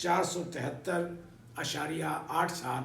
473.87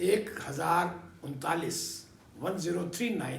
1039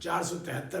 473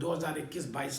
2021-22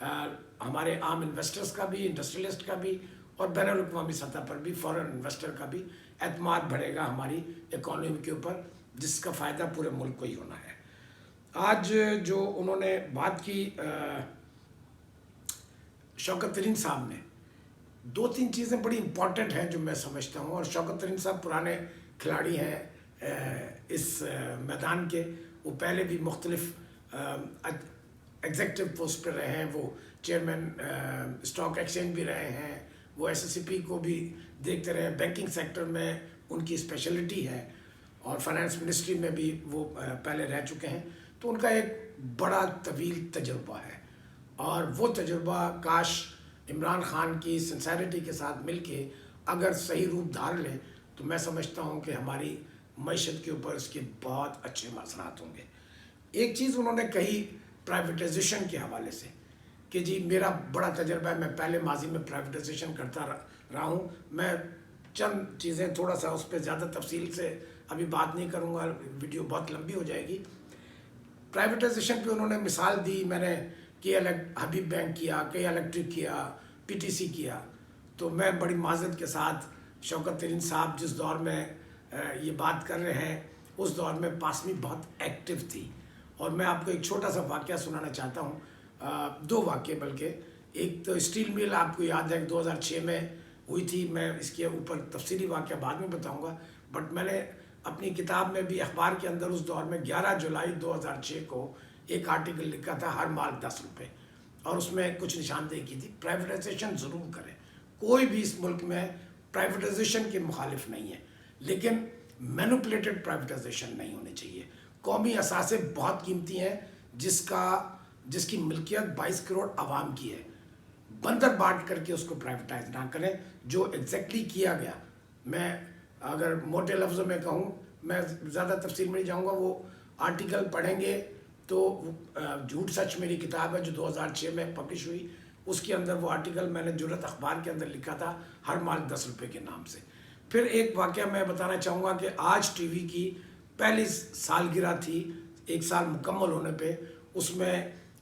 ہمارے عام انویسٹرز کا بھی، انڈسٹریلسٹ کا بھی، اور بین الاقوامی سطح پر بھی فورن انویسٹر کا بھی اعتماد بڑھے گا ہماری اکانومی کے اوپر، جس کا فائدہ پورے ملک کو ہی ہونا ہے۔ آج جو انہوں نے بات کی شوکت ترین صاحب نے، 2-3 چیزیں بڑی امپورٹنٹ ہیں جو میں سمجھتا ہوں، اور شوکت ترین صاحب پرانے کھلاڑی ہیں اس میدان کے، وہ پہلے بھی مختلف ایگزیکٹو پوسٹ پہ رہے ہیں، وہ چیئرمین اسٹاک ایکسچینج بھی رہے ہیں، وہ ایس ایس سی پی کو بھی دیکھتے رہے ہیں، بینکنگ سیکٹر میں ان کی اسپیشلٹی ہے، اور فائنانس منسٹری میں بھی وہ پہلے رہ چکے ہیں، تو ان کا ایک بڑا طویل تجربہ ہے، اور وہ تجربہ کاش عمران خان کی سنسیریٹی کے ساتھ مل کے اگر صحیح روپ دھار لیں تو میں سمجھتا ہوں کہ ہماری معیشت کے اوپر اس کے بہت اچھے اثرات ہوں گے۔ ایک چیز انہوں نے کہی پرائیویٹائزیشن کے حوالے سے کہ جی میرا بڑا تجربہ ہے، میں پہلے ماضی میں پرائیویٹائزیشن کرتا رہا ہوں، میں چند چیزیں تھوڑا سا اس پہ زیادہ تفصیل سے ابھی بات نہیں کروں گا، ویڈیو بہت لمبی ہو جائے گی۔ پرائیویٹائزیشن پہ انہوں نے مثال دی، میں نے حبیب بینک کیا، کے الیکٹرک کیا، پی ٹی سی کیا، تو میں بڑی معذرت کے ساتھ شوکت ترین صاحب جس دور میں یہ بات کر رہے ہیں اس دور میں پاسمی بہت ایکٹیو تھی، اور میں آپ کو ایک چھوٹا سا واقعہ سنانا چاہتا ہوں، 2 واقعے بلکہ۔ ایک تو اسٹیل مل آپ کو یاد ہے 2006 میں ہوئی تھی، میں اس کے اوپر تفصیلی واقعہ بعد میں بتاؤں گا، بٹ میں نے اپنی کتاب میں بھی اخبار کے اندر اس دور میں 11 جولائی 2006 کو ایک آرٹیکل لکھا تھا، ہر مال 10 روپے، اور اس میں کچھ نشاندہی کی تھی پرائیویٹائزیشن ضرور کریں، کوئی بھی اس ملک میں پرائیویٹائزیشن کے مخالف نہیں ہے، لیکن مینوپولیٹڈ پرائیویٹائزیشن نہیں ہونی چاہیے۔ قومی اثاثے بہت قیمتی ہیں، جس کی ملکیت 22 کروڑ عوام کی ہے، بندر بانٹ کر کے اس کو پرائیویٹائز نہ کریں، جو ایگزیکٹلی کیا گیا۔ میں اگر موٹے لفظوں میں کہوں، میں زیادہ تفصیل میں نہیں جاؤں گا، وہ آرٹیکل پڑھیں گے تو جھوٹ سچ میری کتاب ہے جو 2006 میں پبلش ہوئی، اس کے اندر وہ آرٹیکل میں نے جرأت اخبار کے اندر لکھا تھا، ہر مال 10 روپے کے نام سے۔ پھر ایک واقعہ میں بتانا چاہوں گا کہ آج ٹی وی کی پہلی سالگرہ تھی، 1 سال مکمل ہونے پہ، اس میں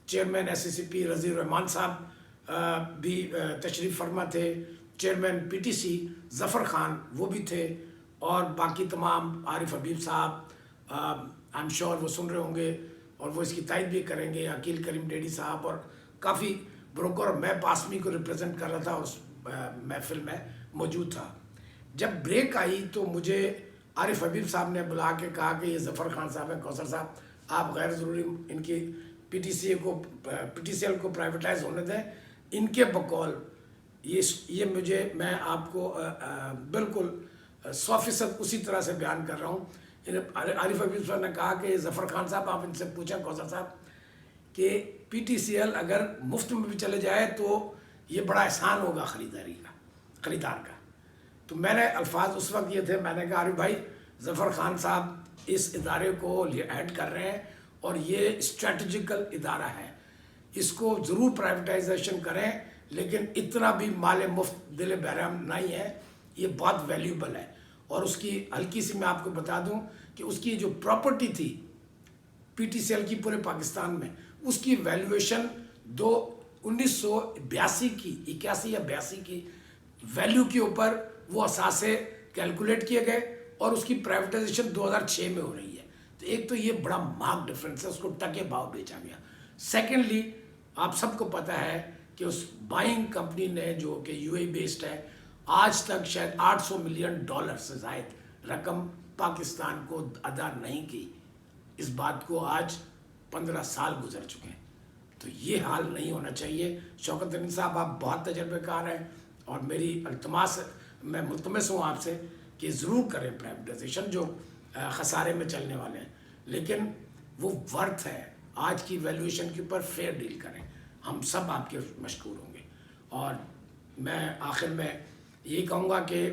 چیئرمین ایس سی سی پی رضی الرحمان صاحب بھی تشریف فرما تھے، chairman P T C Zafar Khan وہ بھی تھے، اور باقی تمام عارف حبیب صاحب آئی ایم شور وہ سن رہے ہوں گے اور وہ اس کی تائید بھی کریں گے، عقیل کریم ڈیڈی صاحب، اور کافی بروکر، اور میں پاسمی کو ریپرزینٹ کر رہا تھا، اس محفل میں موجود تھا۔ جب بریک آئی تو مجھے عارف حبیب صاحب نے بلا کے کہا کہ یہ ظفر خان صاحب ہیں، کوثر صاحب آپ غیر ضروری ان کی پی ٹی سی ایل کو پرائیویٹائز ہونے دیں، ان کے بقول میں آپ کو بالکل 100% اسی طرح سے بیان کر رہا ہوں۔ عارف حبیب صاحب نے کہا کہ ظفر خان صاحب آپ ان سے پوچھیں کوثر صاحب کہ پی ٹی سی ایل اگر مفت میں بھی چلے جائے تو یہ بڑا احسان ہوگا خریدار کا۔ تو میں نے الفاظ اس وقت یہ تھے، میں نے کہا عارف بھائی ظفر خان صاحب اس ادارے کو ایڈ کر رہے ہیں اور یہ اسٹریٹجیکل ادارہ ہے، اس کو ضرور پرائیویٹائزیشن کریں، لیکن اتنا بھی مال مفت دل بحرام نہیں ہے، یہ بہت ویلیوبل ہے۔ اور اس کی ہلکی سی میں آپ کو بتا دوں کہ اس کی جو پراپرٹی تھی پی ٹی سی ایل کی پورے پاکستان میں، اس کی ویلیویشن 1982 کی 81 یا 82 کی ویلیو کے اوپر وہ اثاثے کیلکولیٹ کیے گئے، اور اس کی پرائیویٹائزیشن 2006 میں ہو رہی ہے۔ تو ایک تو یہ بڑا مارک ڈفرینس ہے، اس کو ٹکے بھاؤ بیچا گیا۔ سیکنڈلی آپ سب کو پتہ ہے کہ اس بائنگ کمپنی نے جو کہ یو اے بیسڈ ہے، آج تک شاید $800 ملین سے زائد رقم پاکستان کو ادا نہیں کی۔ اس بات کو آج 15 سال گزر چکے ہیں، تو یہ حال نہیں ہونا چاہیے۔ شوکت ترین صاحب آپ بہت تجربے کار ہیں، اور میری التماس، میں ملتمس ہوں آپ سے کہ ضرور کریں پرائیویٹائزیشن، جو خسارے میں چلنے والے ہیں، لیکن وہ ورتھ ہے، آج کی ویلیویشن کے اوپر فیئر ڈیل کریں، ہم سب آپ کے مشکور ہوں گے۔ اور میں آخر میں یہی کہوں گا کہ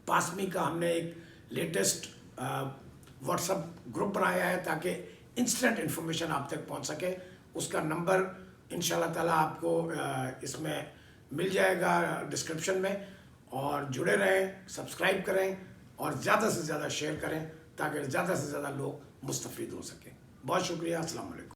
پاسمی کا ہم نے ایک لیٹسٹ واٹس اپ گروپ بنایا ہے تاکہ انسٹنٹ انفارمیشن آپ تک پہنچ سکے۔ اس کا نمبر انشاءاللہ تعالیٰ آپ کو اس میں مل جائے گا ڈسکرپشن میں، اور جڑے رہیں، سبسکرائب کریں، اور زیادہ سے زیادہ شیئر کریں تاکہ زیادہ سے زیادہ لوگ مستفید ہو سکیں۔ بہت شکریہ، السلام علیکم۔